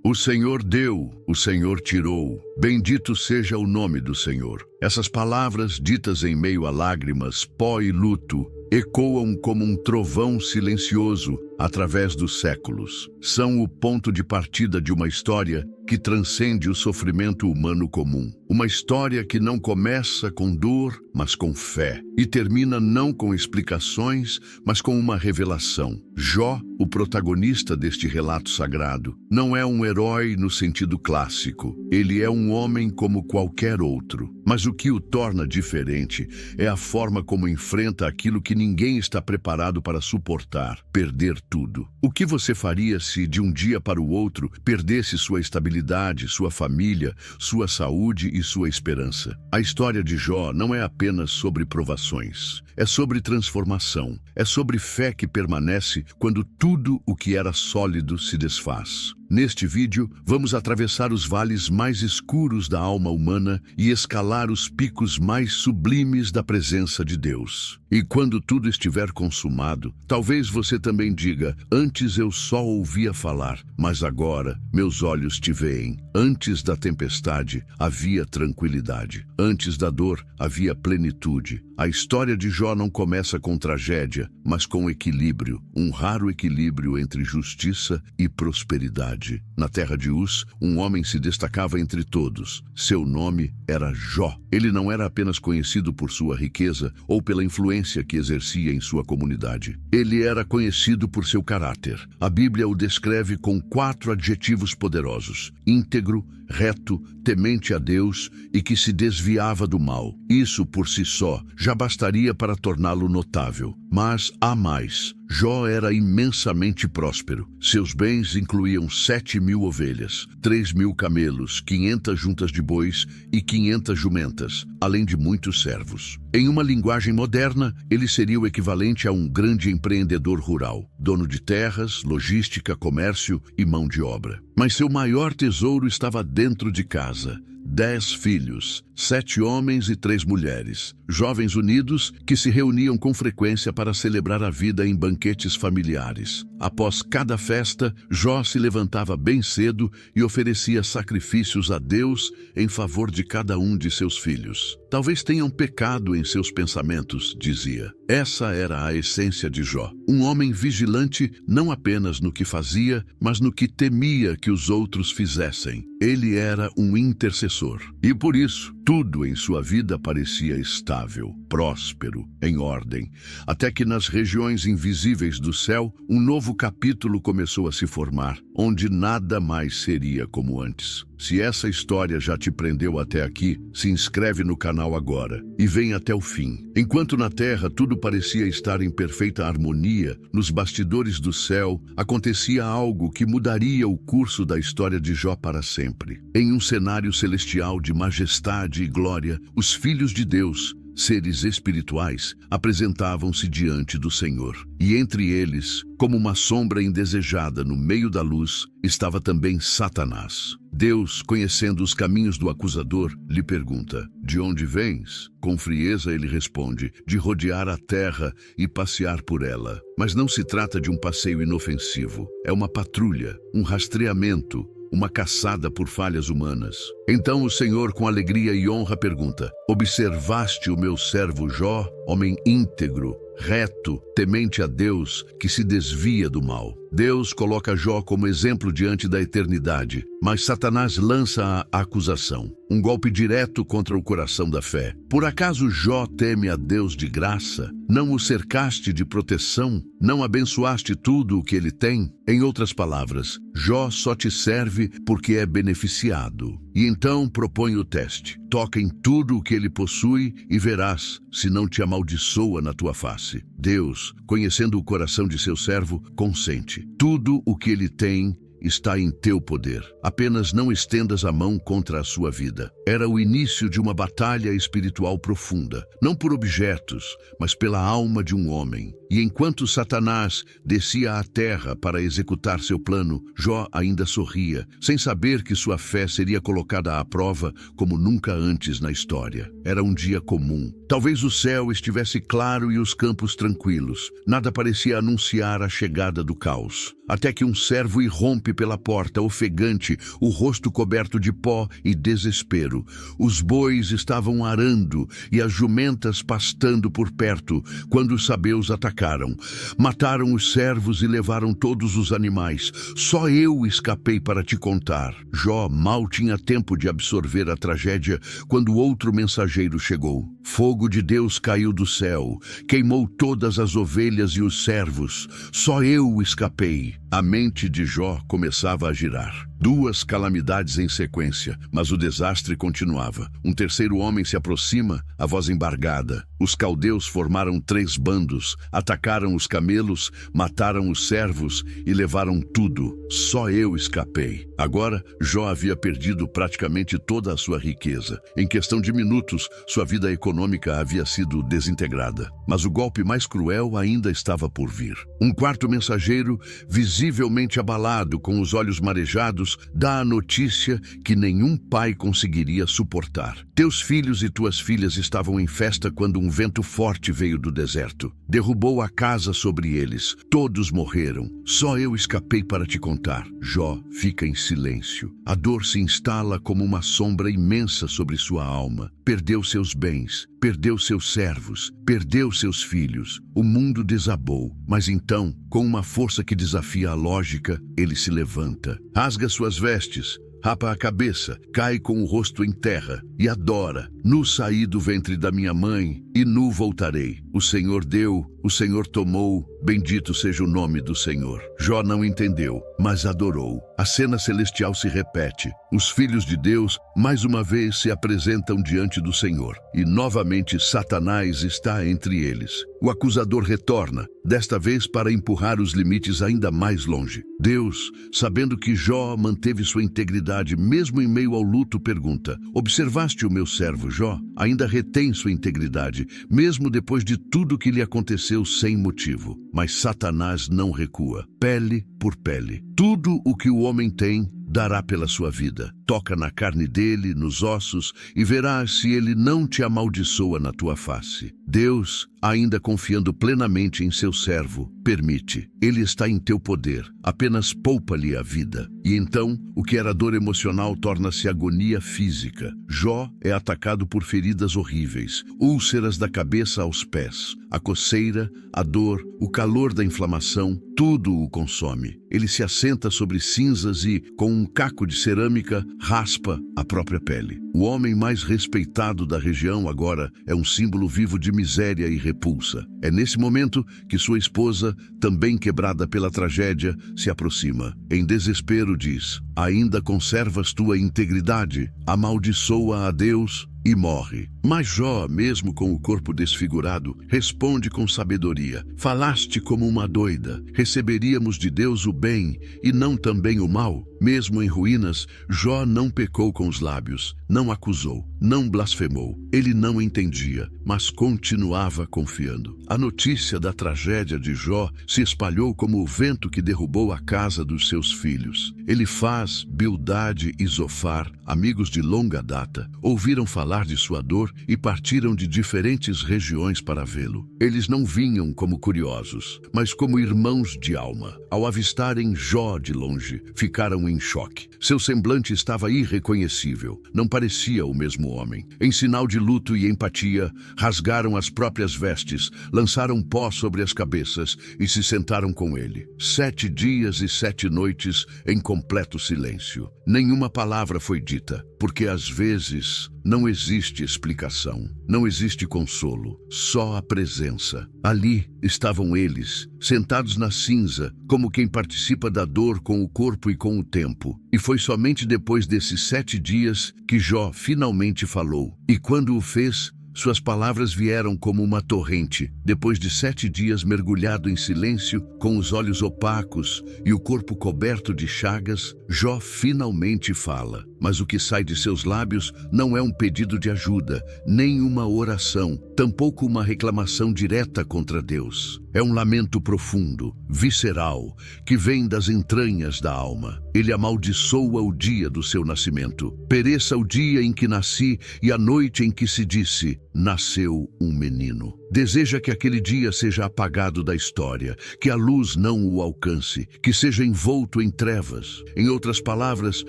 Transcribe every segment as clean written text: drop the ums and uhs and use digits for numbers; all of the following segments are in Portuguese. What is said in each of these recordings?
O Senhor deu, o Senhor tirou. Bendito seja o nome do Senhor. Essas palavras, ditas em meio a lágrimas, pó e luto, ecoam como um trovão silencioso através dos séculos. São o ponto de partida de uma história que transcende o sofrimento humano comum. Uma história que não começa com dor, mas com fé. E termina não com explicações, mas com uma revelação. Jó, o protagonista deste relato sagrado, não é um herói no sentido clássico. Ele é um homem como qualquer outro. Mas o que o torna diferente é a forma como enfrenta aquilo que ninguém está preparado para suportar: perder tudo. O que você faria se, de um dia para o outro, perdesse sua estabilidade, sua família, sua saúde e sua esperança? A história de Jó não é apenas sobre provações. É sobre transformação. É sobre fé que permanece quando tudo o que era sólido se desfaz. Neste vídeo, vamos atravessar os vales mais escuros da alma humana e escalar os picos mais sublimes da presença de Deus. E quando tudo estiver consumado, talvez você também diga: antes eu só ouvia falar, mas agora meus olhos te veem. Antes da tempestade havia tranquilidade. Antes da dor havia plenitude. A história de Jó não começa com tragédia, mas com equilíbrio, um raro equilíbrio entre justiça e prosperidade. Na terra de Uz, um homem se destacava entre todos. Seu nome era Jó. Ele não era apenas conhecido por sua riqueza ou pela influência que exercia em sua comunidade. Ele era conhecido por seu caráter. A Bíblia o descreve com 4 adjetivos poderosos: íntegro, reto, temente a Deus e que se desviava do mal. Isso por si só já bastaria para torná-lo notável. Mas há mais. Jó era imensamente próspero. Seus bens incluíam 7.000 ovelhas, 3.000 camelos, 500 juntas de bois e 500 jumentas, além de muitos servos. Em uma linguagem moderna, ele seria o equivalente a um grande empreendedor rural, dono de terras, logística, comércio e mão de obra. Mas seu maior tesouro estava dentro de casa: 10 filhos, 7 homens e 3 mulheres, jovens unidos que se reuniam com frequência para celebrar a vida em banquetes familiares. Após cada festa, Jó se levantava bem cedo e oferecia sacrifícios a Deus em favor de cada um de seus filhos. Talvez tenham pecado em seus pensamentos, dizia. Essa era a essência de Jó. Um homem vigilante não apenas no que fazia, mas no que temia que os outros fizessem. Ele era um intercessor. E por isso, tudo em sua vida parecia estável, próspero, em ordem, até que nas regiões invisíveis do céu, um novo capítulo começou a se formar, onde nada mais seria como antes. Se essa história já te prendeu até aqui, se inscreve no canal agora e vem até o fim. Enquanto na terra tudo parecia estar em perfeita harmonia, nos bastidores do céu acontecia algo que mudaria o curso da história de Jó para sempre. Em um cenário celestial de majestade e glória, os filhos de Deus, seres espirituais, apresentavam-se diante do Senhor. E entre eles, como uma sombra indesejada no meio da luz, estava também Satanás. Deus, conhecendo os caminhos do acusador, lhe pergunta: de onde vens? Com frieza ele responde: de rodear a terra e passear por ela. Mas não se trata de um passeio inofensivo. É uma patrulha, um rastreamento, uma caçada por falhas humanas. Então o Senhor, com alegria e honra, pergunta: observaste o meu servo Jó, homem íntegro, reto, temente a Deus, que se desvia do mal? Deus coloca Jó como exemplo diante da eternidade, mas Satanás lança a acusação, um golpe direto contra o coração da fé. Por acaso Jó teme a Deus de graça? Não o cercaste de proteção? Não abençoaste tudo o que ele tem? Em outras palavras, Jó só te serve porque é beneficiado. E então propõe o teste: toca em tudo o que ele possui e verás se não te amaldiçoa na tua face. Deus, conhecendo o coração de seu servo, consente. Tudo o que ele tem está em teu poder. Apenas não estendas a mão contra a sua vida. Era o início de uma batalha espiritual profunda, não por objetos, mas pela alma de um homem. E enquanto Satanás descia à terra para executar seu plano, Jó ainda sorria, sem saber que sua fé seria colocada à prova como nunca antes na história. Era um dia comum. Talvez o céu estivesse claro e os campos tranquilos. Nada parecia anunciar a chegada do caos. Até que um servo irrompe pela porta, ofegante, o rosto coberto de pó e desespero. Os bois estavam arando e as jumentas pastando por perto, quando os sabeus atacaram. Mataram os servos e levaram todos os animais. Só eu escapei para te contar. Jó mal tinha tempo de absorver a tragédia quando outro mensageiro chegou. Fogo de Deus caiu do céu, queimou todas as ovelhas e os servos. Só eu escapei. A mente de Jó começava a girar. 2 calamidades em sequência, mas o desastre continuava. Um terceiro homem se aproxima, a voz embargada. Os caldeus formaram 3 bandos, atacaram os camelos, mataram os servos e levaram tudo. Só eu escapei. Agora, Jó havia perdido praticamente toda a sua riqueza. Em questão de minutos, sua vida econômica havia sido desintegrada. Mas o golpe mais cruel ainda estava por vir. Um quarto mensageiro, visivelmente abalado, com os olhos marejados, dá a notícia que nenhum pai conseguiria suportar. Teus filhos e tuas filhas estavam em festa quando um vento forte veio do deserto. Derrubou a casa sobre eles. Todos morreram. Só eu escapei para te contar. Jó fica em silêncio. A dor se instala como uma sombra imensa sobre sua alma. Perdeu seus bens, perdeu seus servos, perdeu seus filhos. O mundo desabou, mas então, com uma força que desafia a lógica, ele se levanta, rasga suas vestes, rapa a cabeça, cai com o rosto em terra e adora. Nu saí do ventre da minha mãe e nu voltarei. O Senhor deu, o Senhor tomou, bendito seja o nome do Senhor. Jó não entendeu, mas adorou. A cena celestial se repete. Os filhos de Deus, mais uma vez, se apresentam diante do Senhor. E novamente Satanás está entre eles. O acusador retorna, desta vez para empurrar os limites ainda mais longe. Deus, sabendo que Jó manteve sua integridade mesmo em meio ao luto, pergunta: observaste o meu servo Jó? Ainda retém sua integridade, mesmo depois de tudo que lhe aconteceu sem motivo. Mas Satanás não recua. Pele por pele. Tudo o que o homem tem, dará pela sua vida. Toca na carne dele, nos ossos, e verás se ele não te amaldiçoa na tua face. Deus, ainda confiando plenamente em seu servo, permite. Ele está em teu poder. Apenas poupa-lhe a vida. E então, o que era dor emocional torna-se agonia física. Jó é atacado por feridas horríveis, úlceras da cabeça aos pés. A coceira, a dor, o calor da inflamação, tudo o consome. Ele se assenta sobre cinzas e, com um caco de cerâmica, raspa a própria pele. O homem mais respeitado da região agora é um símbolo vivo de miséria e repulsa. É nesse momento que sua esposa, também quebrada pela tragédia, se aproxima. Em desespero diz: ainda conservas tua integridade? Amaldiçoa a Deus e morre. Mas Jó, mesmo com o corpo desfigurado, responde com sabedoria: falaste como uma doida. Receberíamos de Deus o bem e não também o mal? Mesmo em ruínas, Jó não pecou com os lábios, não acusou, não blasfemou. Ele não entendia, mas continuava confiando. A notícia da tragédia de Jó se espalhou como o vento que derrubou a casa dos seus filhos. Elifaz, Bildade e Zofar, amigos de longa data, ouviram falar de sua dor e partiram de diferentes regiões para vê-lo. Eles não vinham como curiosos, mas como irmãos de alma. Ao avistarem Jó de longe, ficaram em choque. Seu semblante estava irreconhecível. Não parecia o mesmo homem. Em sinal de luto e empatia, rasgaram as próprias vestes, lançaram pó sobre as cabeças e se sentaram com ele. 7 dias e 7 noites em completo silêncio. Nenhuma palavra foi dita, porque às vezes não existe explicação, não existe consolo, só a presença. Ali estavam eles, sentados na cinza, como quem participa da dor com o corpo e com o tempo. E foi somente depois desses 7 dias que Jó finalmente falou. E quando o fez, suas palavras vieram como uma torrente. Depois de 7 dias mergulhado em silêncio, com os olhos opacos e o corpo coberto de chagas, Jó finalmente fala. mas o que sai de seus lábios não é um pedido de ajuda, nem uma oração, tampouco uma reclamação direta contra Deus. É um lamento profundo, visceral, que vem das entranhas da alma. Ele amaldiçoa o dia do seu nascimento. Pereça o dia em que nasci e a noite em que se disse, nasceu um menino. Deseja que aquele dia seja apagado da história, que a luz não o alcance, que seja envolto em trevas. Em outras palavras,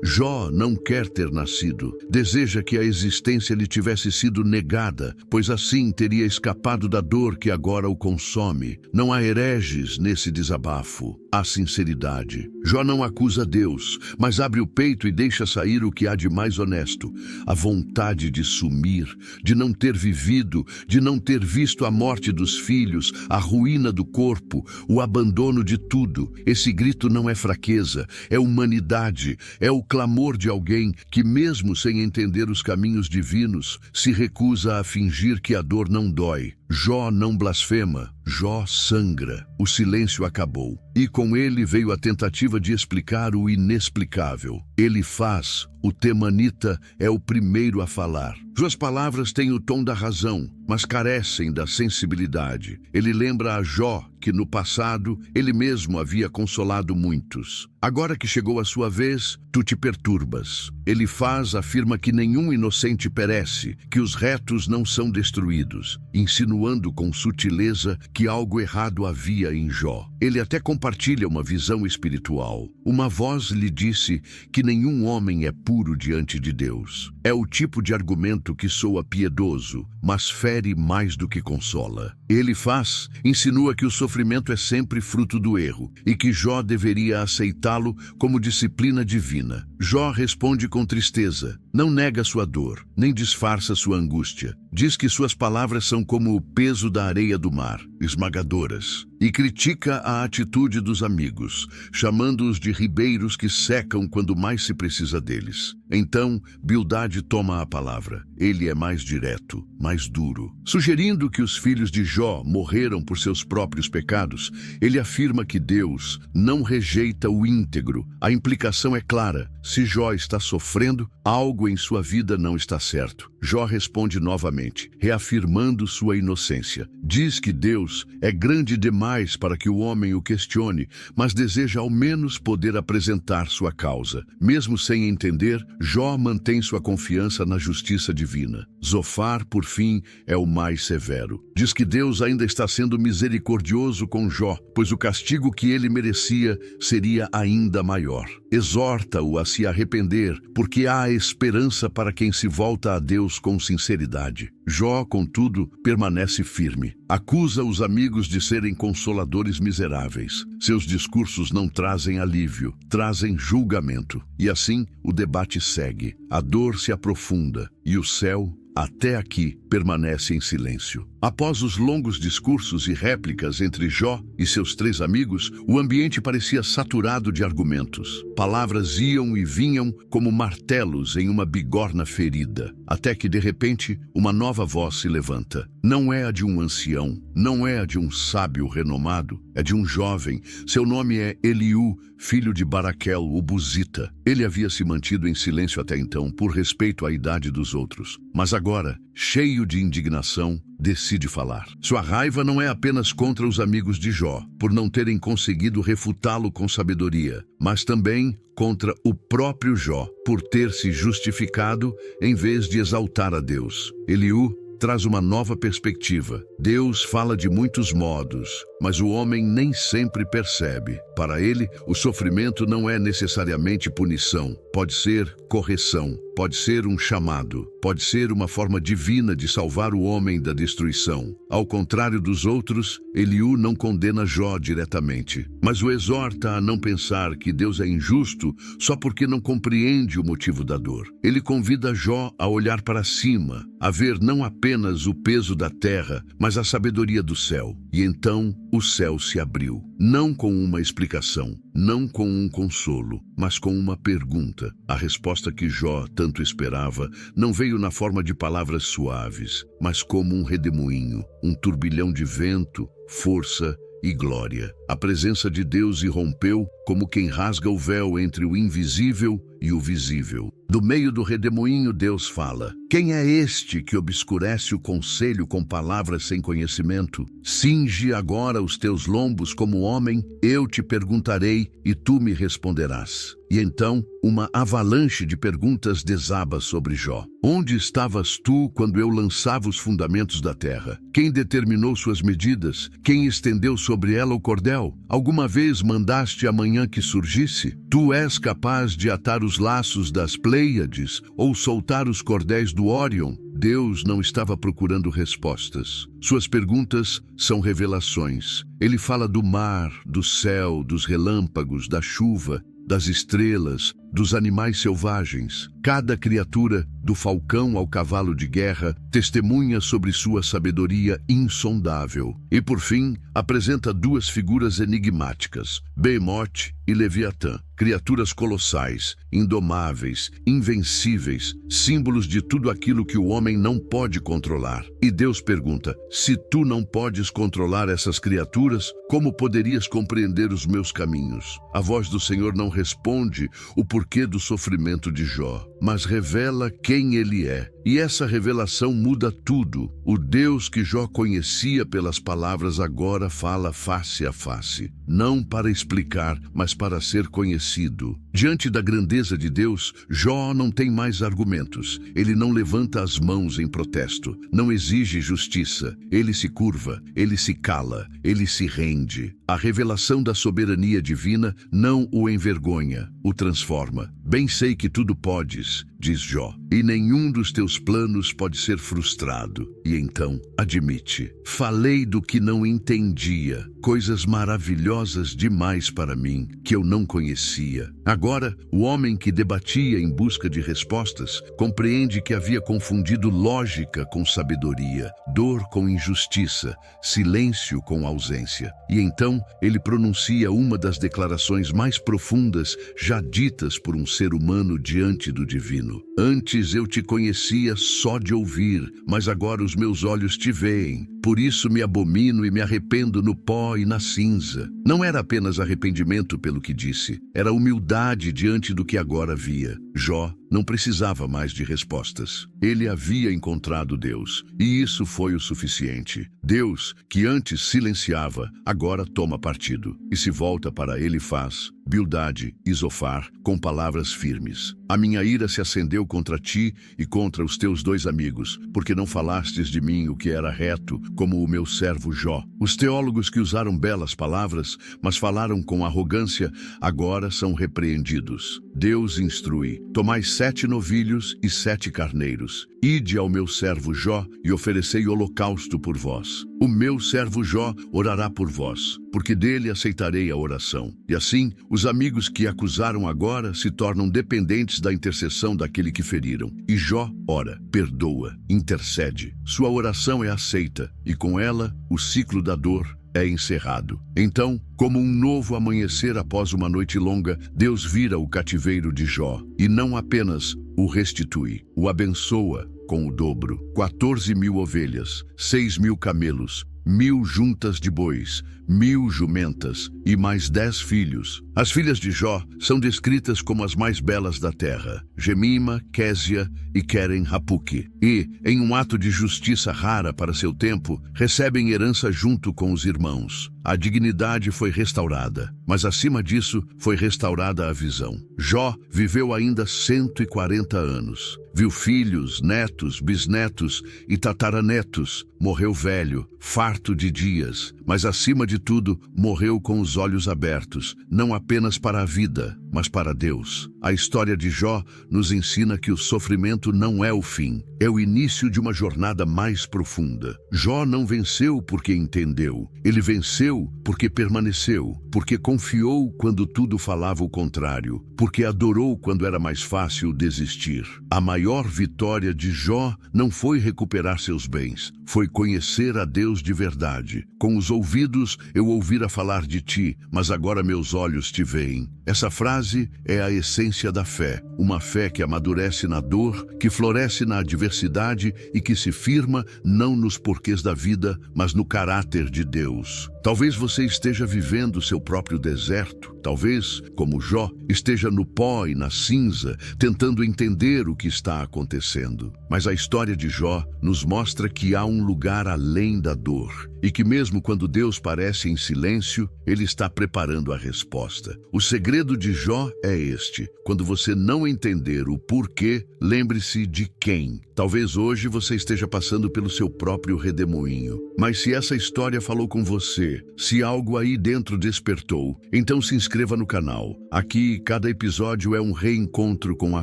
Jó não quer ter nascido. Deseja que a existência lhe tivesse sido negada, pois assim teria escapado da dor que agora o consome. Não há hereges nesse desabafo. Há sinceridade. Jó não acusa Deus, mas abre o peito e deixa sair o que há de mais honesto. A vontade de sumir, de não ter vivido, de não ter visto a morte dos filhos, a ruína do corpo, o abandono de tudo. Esse grito não é fraqueza, é humanidade, é o clamor de alguém que, mesmo sem entender os caminhos divinos, se recusa a fingir que a dor não dói. Jó não blasfema, Jó sangra. O silêncio acabou. E com ele veio a tentativa de explicar o inexplicável. Elifaz, o temanita, é o primeiro a falar. Suas palavras têm o tom da razão, mas carecem da sensibilidade. Ele lembra a Jó que no passado ele mesmo havia consolado muitos. Agora que chegou a sua vez, tu te perturbas. Elifaz afirma que nenhum inocente perece, que os retos não são destruídos, insinuando com sutileza que algo errado havia em Jó. Ele até compartilha uma visão espiritual. Uma voz lhe disse que nenhum homem é puro diante de Deus. É o tipo de argumento que soa piedoso, mas fere mais do que consola. Elifaz insinua que o sofrimento é sempre fruto do erro e que Jó deveria aceitá-lo como disciplina divina. Jó responde com tristeza, não nega sua dor, nem disfarça sua angústia. Diz que suas palavras são como o peso da areia do mar, esmagadoras, e critica a atitude dos amigos, chamando-os de ribeiros que secam quando mais se precisa deles. Então, Bildade toma a palavra. Ele é mais direto, mais duro. Sugerindo que os filhos de Jó morreram por seus próprios pecados, ele afirma que Deus não rejeita o íntegro. A implicação é clara. Se Jó está sofrendo, algo em sua vida não está certo. Jó responde novamente, reafirmando sua inocência. Diz que Deus é grande demais para que o homem o questione, mas deseja ao menos poder apresentar sua causa. Mesmo sem entender, Jó mantém sua confiança na justiça divina. Zofar, por fim, é o mais severo. Diz que Deus ainda está sendo misericordioso com Jó, pois o castigo que ele merecia seria ainda maior. Exorta-o a se arrepender, porque há esperança para quem se volta a Deus com sinceridade. Jó, contudo, permanece firme. Acusa os amigos de serem consoladores miseráveis. Seus discursos não trazem alívio, trazem julgamento. E assim, o debate segue. A dor se aprofunda e o céu, até aqui, permanece em silêncio. Após os longos discursos e réplicas entre Jó e seus três amigos, o ambiente parecia saturado de argumentos. Palavras iam e vinham como martelos em uma bigorna ferida, até que, de repente, uma nova voz se levanta. Não é a de um ancião, não é a de um sábio renomado, é de um jovem. Seu nome é Eliú, filho de Baraquel, o Buzita. Ele havia se mantido em silêncio até então, por respeito à idade dos outros. Mas agora, cheio de indignação, decide falar. Sua raiva não é apenas contra os amigos de Jó, por não terem conseguido refutá-lo com sabedoria, mas também contra o próprio Jó, por ter se justificado em vez de exaltar a Deus. Eliú traz uma nova perspectiva. Deus fala de muitos modos, mas o homem nem sempre percebe. Para ele, o sofrimento não é necessariamente punição. Pode ser correção, pode ser um chamado, pode ser uma forma divina de salvar o homem da destruição. Ao contrário dos outros, Eliú não condena Jó diretamente, mas o exorta a não pensar que Deus é injusto só porque não compreende o motivo da dor. Ele convida Jó a olhar para cima, a ver não apenas o peso da terra, mas a sabedoria do céu. E então o céu se abriu, não com uma explicação, não com um consolo, mas com uma pergunta. A resposta que Jó tanto esperava não veio na forma de palavras suaves, mas como um redemoinho, um turbilhão de vento, força e glória. A presença de Deus irrompeu como quem rasga o véu entre o invisível e o visível. Do meio do redemoinho, Deus fala: quem é este que obscurece o conselho com palavras sem conhecimento? Cinge agora os teus lombos como homem, eu te perguntarei e tu me responderás. E então, uma avalanche de perguntas desaba sobre Jó. Onde estavas tu quando eu lançava os fundamentos da terra? Quem determinou suas medidas? Quem estendeu sobre ela o cordel? Alguma vez mandaste a manhã que surgisse? Tu és capaz de atar os laços das Pleiades ou soltar os cordéis do Órion? Deus não estava procurando respostas. Suas perguntas são revelações. Ele fala do mar, do céu, dos relâmpagos, da chuva, das estrelas, dos animais selvagens. Cada criatura, do falcão ao cavalo de guerra, testemunha sobre sua sabedoria insondável. E, por fim, apresenta duas figuras enigmáticas, Behemoth e Leviatã, criaturas colossais, indomáveis, invencíveis, símbolos de tudo aquilo que o homem não pode controlar. E Deus pergunta: se tu não podes controlar essas criaturas, como poderias compreender os meus caminhos? A voz do Senhor não responde o porquê do sofrimento de Jó, mas revela quem ele é. E essa revelação muda tudo. O Deus que Jó conhecia pelas palavras agora fala face a face, não para explicar, mas para ser conhecido. Diante da grandeza de Deus, Jó não tem mais argumentos. Ele não levanta as mãos em protesto, não exige justiça. Ele se curva, ele se cala, ele se rende. A revelação da soberania divina não o envergonha, o transforma. Bem sei que tudo podes, diz Jó, e nenhum dos teus planos pode ser frustrado. E então, admite: falei do que não entendia, coisas maravilhosas demais para mim, que eu não conhecia. Agora, o homem que debatia em busca de respostas compreende que havia confundido lógica com sabedoria, dor com injustiça, silêncio com ausência. E então, ele pronuncia uma das declarações mais profundas já ditas por um ser humano diante do divino. Antes eu te conhecia só de ouvir, mas agora os meus olhos te veem. Por isso me abomino e me arrependo no pó e na cinza. Não era apenas arrependimento pelo que disse, era humildade diante do que agora via. Jó não precisava mais de respostas. Ele havia encontrado Deus, e isso foi o suficiente. Deus, que antes silenciava, agora toma partido, e se volta para ele e faz: Bildade e Zofar, com palavras firmes. A minha ira se acendeu contra ti e contra os teus dois amigos, porque não falastes de mim o que era reto, como o meu servo Jó. Os teólogos que usaram belas palavras, mas falaram com arrogância, agora são repreendidos. Deus instrui: tomai 7 novilhos e 7 carneiros. Ide ao meu servo Jó e oferecei holocausto por vós. O meu servo Jó orará por vós, porque dele aceitarei a oração. E assim, os amigos que acusaram agora se tornam dependentes da intercessão daquele que feriram. E Jó ora, perdoa, intercede. Sua oração é aceita, e com ela, o ciclo da dor é encerrado. Então, como um novo amanhecer após uma noite longa, Deus vira o cativeiro de Jó, e não apenas o restitui, o abençoa com o dobro: 14.000 ovelhas, 6.000 camelos, 1.000 juntas de bois, 1.000 jumentas e mais 10 filhos. As filhas de Jó são descritas como as mais belas da terra: Gemima, Késia e Queren-Hapuque. E, em um ato de justiça rara para seu tempo, recebem herança junto com os irmãos. A dignidade foi restaurada, mas acima disso foi restaurada a visão. Jó viveu ainda 140 anos. Viu filhos, netos, bisnetos e tataranetos. Morreu velho, farto de dias, mas acima de tudo, morreu com os olhos abertos, não apenas para a vida, mas para Deus. A história de Jó nos ensina que o sofrimento não é o fim, é o início de uma jornada mais profunda. Jó não venceu porque entendeu, ele venceu porque permaneceu, porque confiou quando tudo falava o contrário, porque adorou quando era mais fácil desistir. A maior vitória de Jó não foi recuperar seus bens, foi conhecer a Deus de verdade. Com os ouvidos eu ouvira falar de ti, mas agora meus olhos te veem. Essa frase é a essência da fé, uma fé que amadurece na dor, que floresce na adversidade e que se firma não nos porquês da vida, mas no caráter de Deus. Talvez você esteja vivendo seu próprio deserto. Talvez, como Jó, esteja no pó e na cinza, tentando entender o que está acontecendo. Mas a história de Jó nos mostra que há um lugar além da dor e que mesmo quando Deus parece em silêncio, Ele está preparando a resposta. O segredo de Jó é este: quando você não entender o porquê, lembre-se de quem. Talvez hoje você esteja passando pelo seu próprio redemoinho. Mas se essa história falou com você, se algo aí dentro despertou, então se inscreva no canal. Aqui, cada episódio é um reencontro com a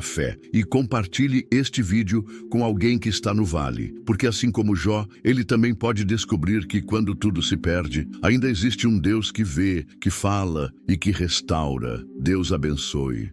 fé. E compartilhe este vídeo com alguém que está no vale, porque assim como Jó, ele também pode descobrir que quando tudo se perde, ainda existe um Deus que vê, que fala e que restaura. Deus abençoe.